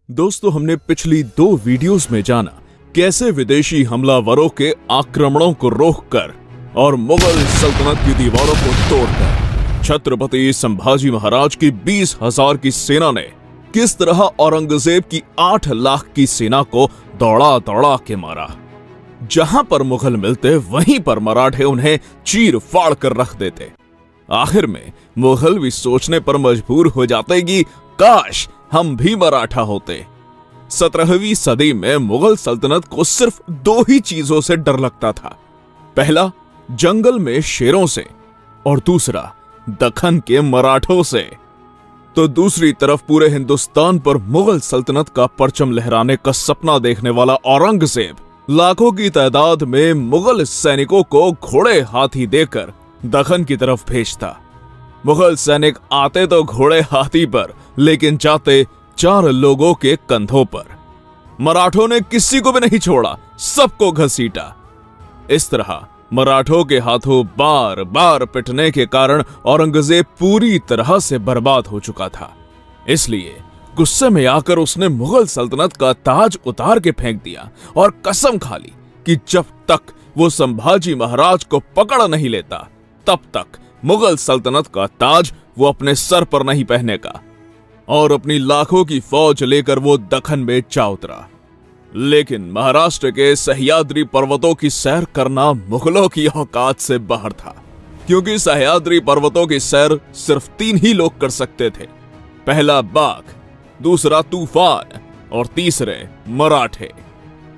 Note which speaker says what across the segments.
Speaker 1: दोस्तों, हमने पिछली 2 वीडियोस में जाना कैसे विदेशी हमलावरों के आक्रमणों को रोककर और मुगल सल्तनत की दीवारों को तोड़कर छत्रपति संभाजी महाराज की 20,000 की सेना ने किस तरह औरंगजेब की 8 लाख की सेना को दौड़ा दौड़ा के मारा। जहां पर मुगल मिलते वहीं पर मराठे उन्हें चीर फाड़ कर रख देते। आखिर में मुगल भी सोचने पर मजबूर हो जाते कि काश हम भी मराठा होते। 17वीं सदी में मुगल सल्तनत को सिर्फ 2 ही चीजों से डर लगता था। पहला, जंगल में शेरों से, और दूसरा दक्खन के मराठों से। तो दूसरी तरफ पूरे हिंदुस्तान पर मुगल सल्तनत का परचम लहराने का सपना देखने वाला औरंगजेब लाखों की तादाद में मुगल सैनिकों को घोड़े हाथी देकर दक्खन की तरफ भेजता। मुगल सैनिक आते तो घोड़े हाथी पर, लेकिन जाते 4 लोगों के कंधों पर। मराठों ने किसी को भी नहीं छोड़ा, सबको घसीटा। इस तरह मराठों के हाथों बार बार पिटने के कारण औरंगजेब पूरी तरह से बर्बाद हो चुका था। इसलिए गुस्से में आकर उसने मुगल सल्तनत का ताज उतार के फेंक दिया और कसम खा ली कि जब तक वो संभाजी महाराज को पकड़ नहीं लेता तब तक मुगल सल्तनत का ताज वो अपने सर पर नहीं पहनेगा। और अपनी लाखों की फौज लेकर वो दक्खन में जा उतरा। लेकिन महाराष्ट्र के सह्याद्री पर्वतों की सैर करना मुगलों की औकात से बाहर था, क्योंकि सह्याद्री पर्वतों की सैर सिर्फ 3 ही लोग कर सकते थे। पहला बाघ, दूसरा तूफान और तीसरे मराठे।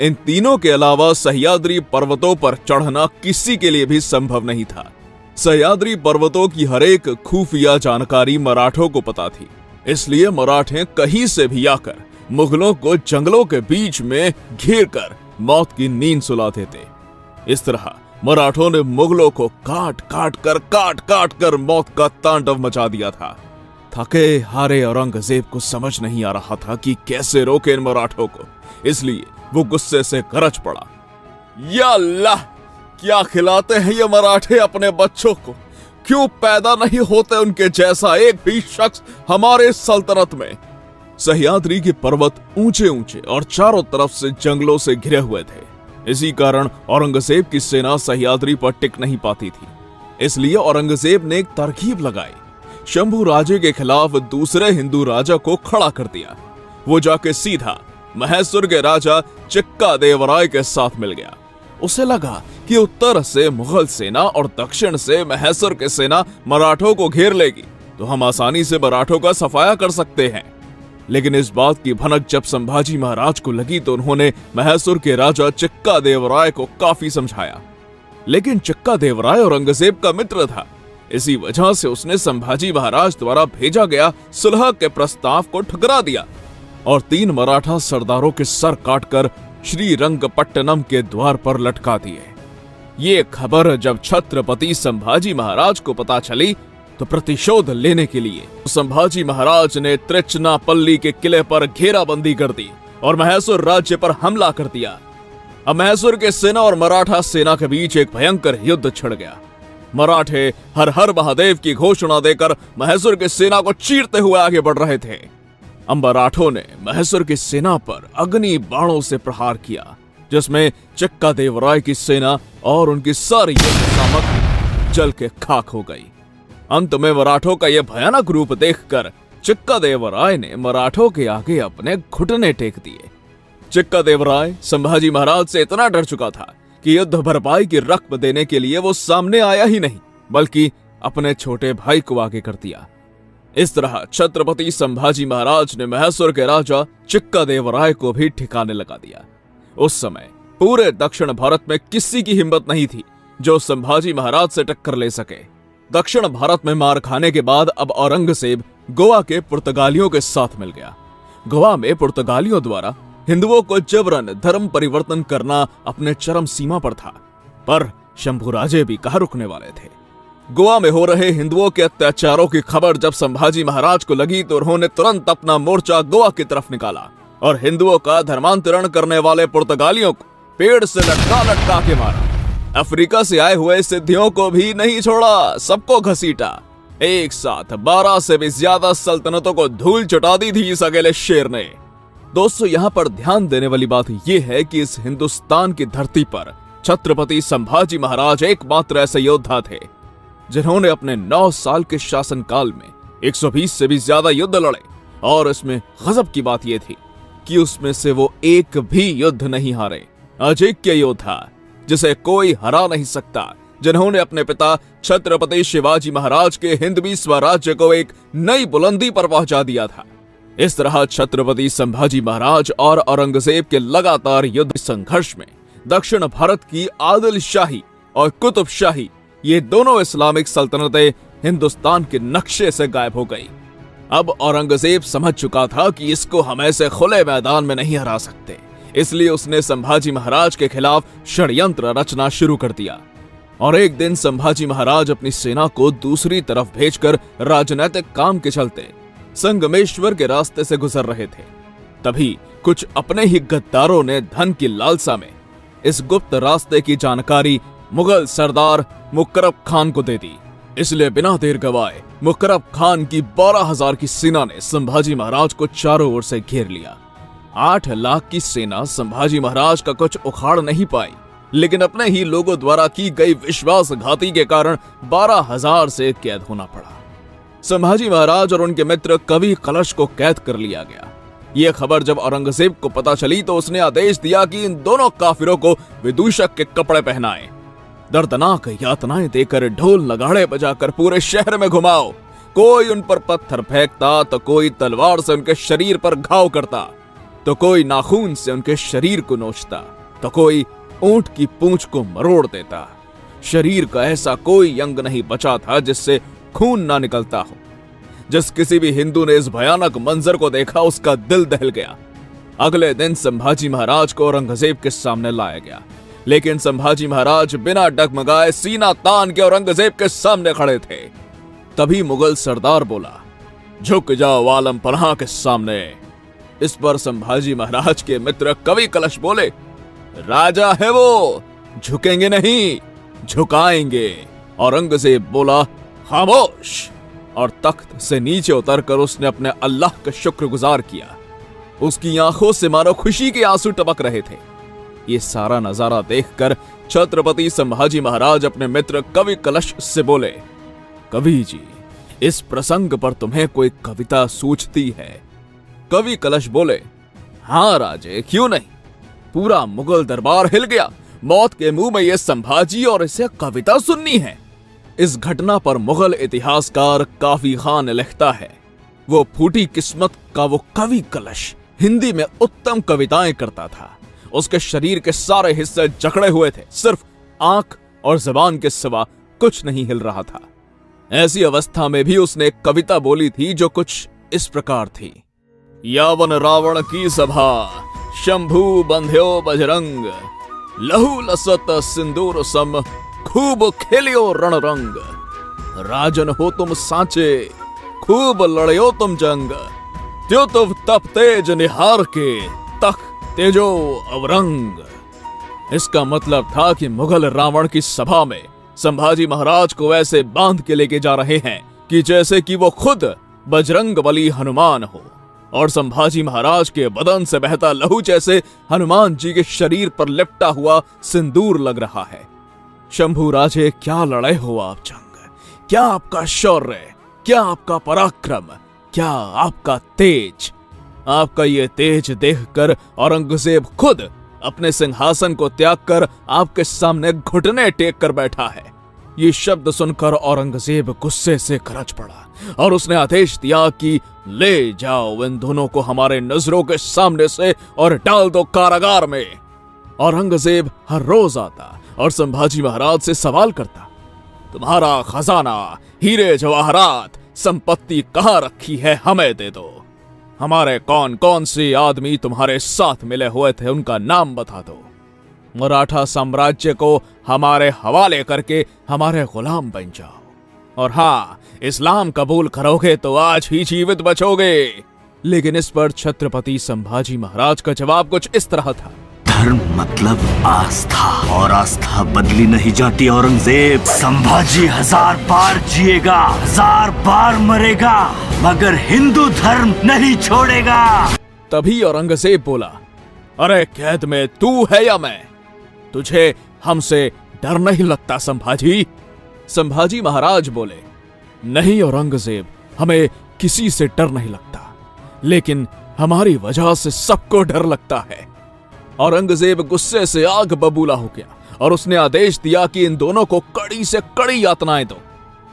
Speaker 1: इन तीनों के अलावा सह्याद्री पर्वतों पर चढ़ना किसी के लिए भी संभव नहीं था। सह्याद्री पर्वतों की हर एक खुफिया जानकारी मराठों को पता थी, इसलिए मराठे कहीं से भी आकर मुगलों को जंगलों के बीच में घेर कर मौत की नींद सुलाते थे। इस तरह मराठों ने मुगलों को काट काट कर मौत का तांडव मचा दिया था। थके हारे औरंगजेब को समझ नहीं आ रहा था कि कैसे रोके इन मराठों को, इसलिए वो गुस्से से गरज पड़ा, या अल्लाह, क्या खिलाते हैं ये मराठे अपने बच्चों को? क्यों पैदा नहीं होते उनके जैसा एक भी शख्स हमारे सल्तनत में? सह्याद्री के पर्वत ऊंचे ऊंचे और चारों तरफ से जंगलों से घिरे हुए थे। इसी कारण औरंगजेब की सेना सह्याद्री पर टिक नहीं पाती थी। इसलिए औरंगजेब ने एक तरकीब लगाई। शंभू राजे के खिलाफ दूसरे हिंदू राजा को खड़ा कर दिया। वो जाके सीधा महेश्वर के राजा चिक्का देवराय के साथ मिल गया। उसे लगा कि उत्तर से मुगल सेना और दक्षिण से महेश्वर की सेना मराठों को घेर लेगी तो हम आसानी से मराठों का सफाया कर सकते हैं। लेकिन इस बात की भनक जब संभाजी महाराज को लगी तो उन्होंने महेश्वर के राजा चिक्का देवराय को काफी समझाया। लेकिन चिक्का देवराय औरंगजेब का मित्र था। इसी वजह से उसने संभाजी महाराज द्वारा भेजा गया सुलह के प्रस्ताव को ठुकरा दिया और 3 मराठा सरदारों के सर काटकर श्रीरंगपट्टनम के द्वार पर लटका दिए। ये खबर जब छत्रपति संभाजी महाराज को पता चली तो प्रतिशोध लेने के लिए संभाजी महाराज ने त्रिचनापल्ली के किले पर घेराबंदी कर दी और महेश्वर राज्य पर हमला कर दिया। अब महेश्वर के सेना और मराठा सेना के बीच एक भयंकर युद्ध छिड़ गया। मराठे हर हर महादेव की घोषणा देकर महेश्वर की सेना को चीरते हुए आगे बढ़ रहे थे। मराठों ने महेश्वर की सेना पर अग्नि बाणों से प्रहार किया, जिसमें चिक्का देवराय की सेना और उनकी सारी सामग्री जल के खाक हो गई। अंत में मराठों का यह भयानक रूप देखकर चिक्का देवराय ने मराठों के आगे अपने घुटने टेक दिए। चिक्का देवराय संभाजी महाराज से इतना डर चुका था कि युद्ध भरपाई की रकम देने के लिए वो सामने आया ही नहीं, बल्कि अपने छोटे भाई को आगे कर दिया। इस तरह छत्रपति संभाजी महाराज ने महेश्वर के राजा चिक्का देवराय को भी ठिकाने लगा दिया। उस समय पूरे दक्षिण भारत में किसी की हिम्मत नहीं थी जो संभाजी महाराज से टक्कर ले सके। दक्षिण भारत में मार खाने के बाद अब औरंगजेब गोवा के पुर्तगालियों के साथ मिल गया। गोवा में पुर्तगालियों द्वारा हिंदुओं को जबरन धर्म परिवर्तन करना अपने चरम सीमा पर था, पर शंभू राजे भी कहाँ रुकने वाले थे। गोवा में हो रहे हिंदुओं के अत्याचारों की खबर जब संभाजी महाराज को लगी तो उन्होंने तुरंत अपना मोर्चा गोवा की तरफ निकाला और हिंदुओं का धर्मांतरण करने वाले पुर्तगालियों को पेड़ से लटका लटका के मारा। अफ्रीका से आए हुए सिद्धियों को भी नहीं छोड़ा, सबको घसीटा। एक साथ 12 से भी ज्यादा सल्तनतों को धूल चटा दी थी इस अकेले शेर ने। दोस्तों, यहाँ पर ध्यान देने वाली बात यह है कि इस हिंदुस्तान की धरती पर छत्रपति संभाजी महाराज एकमात्र ऐसे योद्धा थे जिन्होंने अपने 9 साल के शासनकाल में 120 से भी ज्यादा युद्ध लड़े। और इसमें गजब की बात यह थी कि उसमें से वो एक भी युद्ध नहीं हारे। अजिंक्य योद्धा जिसे कोई हरा नहीं सकता, जिन्होंने अपने पिता छत्रपति शिवाजी महाराज के हिंदवी स्वराज्य को एक नई बुलंदी पर पहुंचा दिया था। इस तरह छत्रपति संभाजी महाराज और औरंगजेब के लगातार युद्ध संघर्ष में दक्षिण भारत की आदिल शाही और कुतुब शाही, ये दोनों इस्लामिक सल्तनतें हिंदुस्तान के नक्शे से गायब हो गई। अब औरंगजेब समझ चुका था कि इसको हम ऐसे खुले मैदान में नहीं हरा सकते, इसलिए उसने संभाजी महाराज के खिलाफ षड्यंत्र रचना शुरू कर दिया। और एक दिन संभाजी महाराज अपनी सेना को दूसरी तरफ भेजकर राजनीतिक काम के चलते संगमेश्वर के रास्ते से गुजर रहे थे। तभी कुछ अपने ही गद्दारों ने धन की लालसा में इस गुप्त रास्ते की जानकारी मुगल सरदार मुकर्रब खान को दे दी। इसलिए बिना देर गवाए मुकर्रब खान की 12,000 की सेना ने संभाजी महाराज को चारों ओर से घेर लिया। 8 लाख की सेना संभाजी महाराज का कुछ उखाड़ नहीं पाई, लेकिन अपने ही लोगों द्वारा की गई विश्वासघाती के कारण 12,000 से कैद होना पड़ा। संभाजी महाराज और उनके मित्र कवि कलश को कैद कर लिया गया। यह खबर जब औरंगजेब को पता चली तो उसने आदेश दिया कि इन दोनों काफिरों को विदूषक के कपड़े पहनाएं, दर्दनाक यातनाएं देकर ढोल नगाड़े बजाकर पूरे शहर में घुमाओ। कोई उन पर पत्थर फेंकता तो कोई तलवार से उनके शरीर पर घाव करता, तो कोई नाखून से उनके शरीर को नोचता, तो कोई ऊंट की पूंछ को मरोड़ देता। शरीर का ऐसा कोई अंग नहीं बचा था जिससे खून ना निकलता हो। जिस किसी भी हिंदू ने इस भयानक मंजर को देखा उसका दिल दहल गया। अगले दिन संभाजी महाराज को औरंगजेब के सामने लाया गया, लेकिन संभाजी महाराज बिना डगमगाए सीना तान के औरंगजेब के सामने खड़े थे। तभी मुगल सरदार बोला, झुक जाओ आलम पनाह के सामने। इस पर संभाजी महाराज के मित्र कवि कलश बोले, राजा है वो, झुकेंगे नहीं, झुकाएंगे। औरंगजेब बोला, खामोश। और तख्त से नीचे उतरकर उसने अपने अल्लाह का शुक्रगुजार किया। उसकी आंखों से मानो खुशी के आंसू टपक रहे थे। ये सारा नजारा देखकर छत्रपति संभाजी महाराज अपने मित्र कवि कलश से बोले, कवि जी, इस प्रसंग पर तुम्हें कोई कविता सूझती है? कवि कलश बोले, हां राजे, क्यों नहीं। पूरा मुगल दरबार हिल गया। मौत के मुंह में यह संभाजी और इसे कविता सुननी है। इस घटना पर मुगल इतिहासकार काफी खान लिखता है, वो फूटी किस्मत का वो कवि कलश हिंदी में उत्तम कविताएं करता था। उसके शरीर के सारे हिस्से जकड़े हुए थे, सिर्फ आंख और जुबान के सिवा कुछ नहीं हिल रहा था। ऐसी अवस्था में भी उसने एक कविता बोली थी जो कुछ इस प्रकार थी, यावन रावण की सभा शंभु बंध्यो बजरंग, लहू लसत सिंदूर सम खूब खेलियो रणरंग, राजन हो तुम सांचे खूब लड़ियो तुम जंग, त्यो तुम तप तेज निहार के तख तेजो अवरंग। इसका मतलब था कि मुगल रावण की सभा में संभाजी महाराज को ऐसे बांध के लेके जा रहे हैं कि जैसे कि वो खुद बजरंगबली हनुमान हो, और संभाजी महाराज के बदन से बहता लहू जैसे हनुमान जी के शरीर पर लिपटा हुआ सिंदूर लग रहा है। शंभू राजे, क्या लड़े हो आप जंग, क्या आपका शौर्य, क्या आपका पराक्रम, क्या आपका तेज। आपका ये तेज देखकर औरंगजेब खुद अपने सिंहासन को त्याग कर आपके सामने घुटने टेक कर बैठा है। ये शब्द सुनकर औरंगजेब गुस्से से गरज पड़ा और उसने आदेश दिया कि ले जाओ इन दोनों को हमारे नजरों के सामने से और डाल दो कारागार में। औरंगजेब हर रोज आता और संभाजी महाराज से सवाल करता, तुम्हारा खजाना, हीरे जवाहरात, संपत्ति कहाँ रखी है, हमें दे दो। हमारे कौन कौन से आदमी तुम्हारे साथ मिले हुए थे उनका नाम बता दो। मराठा साम्राज्य को हमारे हवाले करके हमारे गुलाम बन जाओ, और हाँ, इस्लाम कबूल करोगे तो आज ही जीवित बचोगे। लेकिन इस पर छत्रपति संभाजी महाराज का जवाब कुछ इस तरह था,
Speaker 2: धर्म मतलब आस्था, और आस्था बदली नहीं जाती औरंगजेब। संभाजी 1000 बार जिएगा, 1000 बार मरेगा, मगर हिंदू धर्म नहीं छोड़ेगा।
Speaker 1: तभी औरंगजेब बोला, अरे कैद में तू है या मैं? तुझे हमसे डर नहीं लगता संभाजी? संभाजी महाराज बोले, नहीं औरंगजेब, हमें किसी से डर नहीं लगता, लेकिन हमारी वजह से सबको डर लगता है। औरंगजेब गुस्से से आग बबूला हो गया और उसने आदेश दिया कि इन दोनों को कड़ी से कड़ी यातनाएं दो।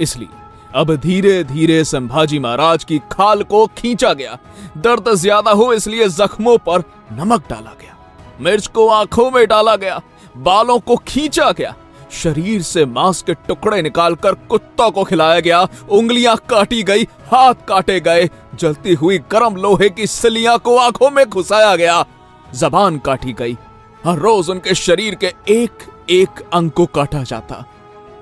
Speaker 1: इसलिए अब धीरे धीरे संभाजी महाराज की खाल को खींचा गया। दर्द ज्यादा हो इसलिए जख्मों पर नमक डाला गया, मिर्च को आंखों में डाला गया, बालों को खींचा गया, शरीर से मांस के टुकड़े निकालकर कुत्तों को खिलाया गया, उंगलियां काटी गई, हाथ काटे गए, जलती हुई गर्म लोहे की सिलियां को आंखों में घुसाया गया, जबान काटी गई। हर रोज उनके शरीर के एक एक अंग को काटा जाता।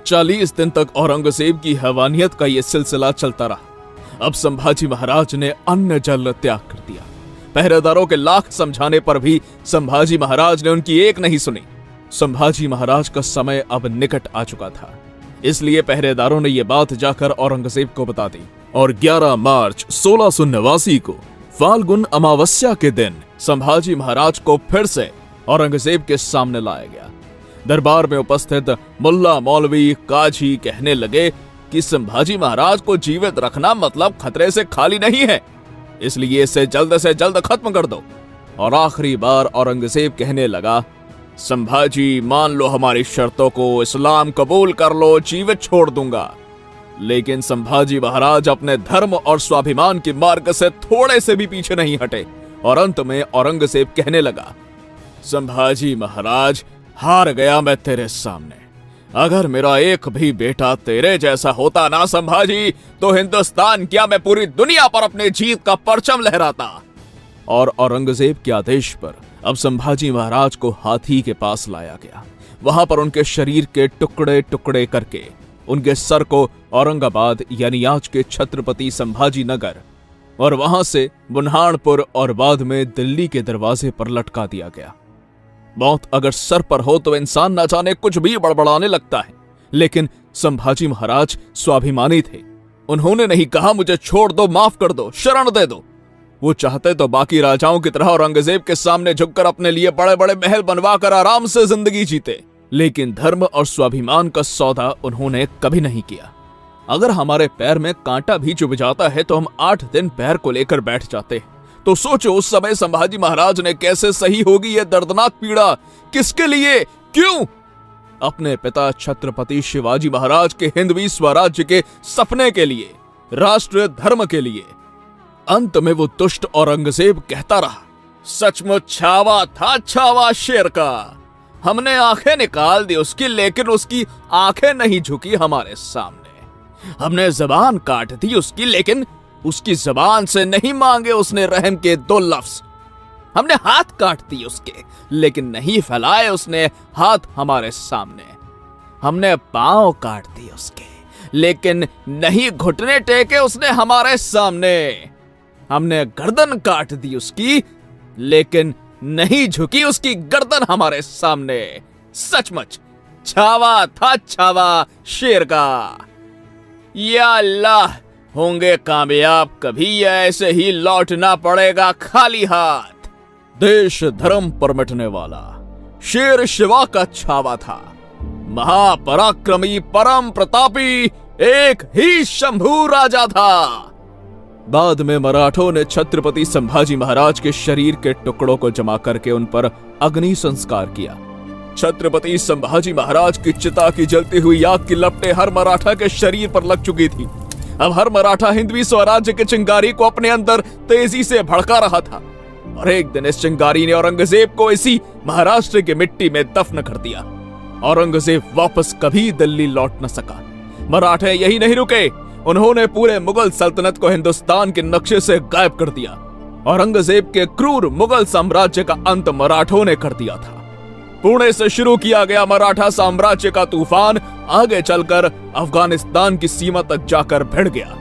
Speaker 1: 40 दिन तक औरंगजेब की हैवानियत का यह सिलसिला चलता रहा। अब संभाजी महाराज ने अन्न जल त्याग कर दिया। पहरेदारों के लाख समझाने पर भी संभाजी महाराज ने उनकी एक नहीं सुनी। संभाजी महाराज का समय अब निकट आ चुका था, इसलिए पहरेदारों ने यह बात जाकर औरंगजेब को बता दी और 11 मार्च 1689 को फाल्गुन अमावस्या के दिन संभाजी महाराज को फिर से औरंगजेब के सामने लाया गया। दरबार में उपस्थित मुल्ला मौलवी काजी कहने लगे कि संभाजी महाराज को जीवित रखना मतलब खतरे से खाली नहीं है, इसलिए इसे जल्द से जल्द खत्म कर दो। और आखिरी बार औरंगजेब कहने लगा, संभाजी मान लो हमारी शर्तों को, इस्लाम कबूल कर लो, जीवित छोड़ दूंगा। लेकिन संभाजी महाराज अपने धर्म और स्वाभिमान के मार्ग से थोड़े से भी पीछे नहीं हटे और अंत में औरंगजेब कहने लगा, संभाजी महाराज हार गया मैं तेरे सामने। अगर मेरा एक भी बेटा तेरे जैसा होता ना संभाजी, तो हिंदुस्तान क्या मैं पूरी दुनिया पर अपने जीत का परचम लहराता। और औरंगजेब के आदेश पर अब संभाजी महाराज को हाथी के पास लाया गया। वहां पर उनके शरीर के टुकड़े टुकड़े करके उनके सर को औरंगाबाद यानी आज के छत्रपति संभाजी नगर और वहां से बुन्हाणपुर और बाद में दिल्ली के दरवाजे पर लटका दिया गया। मौत अगर सर पर हो तो इंसान न जाने कुछ भी बड़बड़ाने लगता है, लेकिन संभाजी महाराज स्वाभिमानी थे। उन्होंने नहीं कहा मुझे छोड़ दो, माफ कर दो, शरण दे दो। वो चाहते तो बाकी राजाओं की तरह औरंगजेब के सामने झुककर अपने लिए बड़े बड़े महल बनवाकर आराम से जिंदगी जीते, लेकिन धर्म और स्वाभिमान का सौदा उन्होंने कभी नहीं किया। अगर हमारे पैर में कांटा भी चुभ जाता है तो हम 8 दिन पैर को लेकर बैठ जाते हैं। तो सोचो उस समय संभाजी महाराज ने कैसे सही होगी यह दर्दनाक पीड़ा। किसके लिए, क्यों? अपने पिता छत्रपति शिवाजी महाराज के हिंदवी स्वराज्य के सपने के लिए, राष्ट्र धर्म के लिए। अंत में वो दुष्ट औरंगजेब कहता रहा, सचमुच छावा था छावा शेर का। हमने आंखें निकाल दी उसकी, लेकिन उसकी आंखें नहीं झुकी हमारे सामने। हमने जबान काट दी उसकी, लेकिन उसकी जबान से नहीं मांगे उसने रहम के 2 लफ्ज। हमने हाथ काट दिए उसके, लेकिन नहीं फैलाए उसने हाथ हमारे सामने। हमने पांव काट दिए उसके, लेकिन नहीं घुटने टेके उसने हमारे सामने। हमने गर्दन काट दी उसकी, लेकिन नहीं झुकी उसकी गर्दन हमारे सामने। सचमुच छावा था छावा शेर का। या अल्लाह, होंगे कामयाब कभी, ऐसे ही लौटना पड़ेगा खाली हाथ। देश धर्म पर मिटने वाला शेर शिवा का छावा था। महापराक्रमी परम प्रतापी एक ही शंभू राजा था। बाद में मराठों ने छत्रपति संभाजी महाराज के शरीर के टुकड़ों को जमा करके उन पर अग्नि संस्कार किया। छत्रपति संभाजी महाराज की चिता की जलती हुई आग की लपटें हर मराठा के शरीर पर लग चुकी थी। अब हर मराठा हिंदवी स्वराज्य के चिंगारी को अपने अंदर तेजी से भड़का रहा था और एक दिन इस चिंगारी ने औरंगजेब को इसी महाराष्ट्र की मिट्टी में दफन कर दिया। औरंगजेब वापस कभी दिल्ली लौट न सका। मराठे यही नहीं रुके, उन्होंने पूरे मुगल सल्तनत को हिंदुस्तान के नक्शे से गायब कर दिया। औरंगजेब के क्रूर मुगल साम्राज्य का अंत मराठों ने कर दिया था। पुणे से शुरू किया गया मराठा साम्राज्य का तूफान आगे चलकर अफगानिस्तान की सीमा तक जाकर भिड़ गया।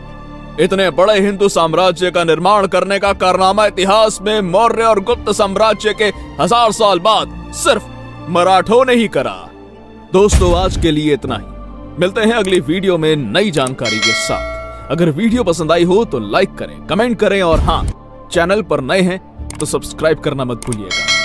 Speaker 1: इतने बड़े हिंदू साम्राज्य का निर्माण करने का कारनामा इतिहास में मौर्य और गुप्त साम्राज्य के 1000 साल बाद सिर्फ मराठों ने ही करा। दोस्तों, आज के लिए इतना ही। मिलते हैं अगली वीडियो में नई जानकारी के साथ। अगर वीडियो पसंद आई हो तो लाइक करें, कमेंट करें और हाँ, चैनल पर नए हैं तो सब्सक्राइब करना मत भूलिएगा।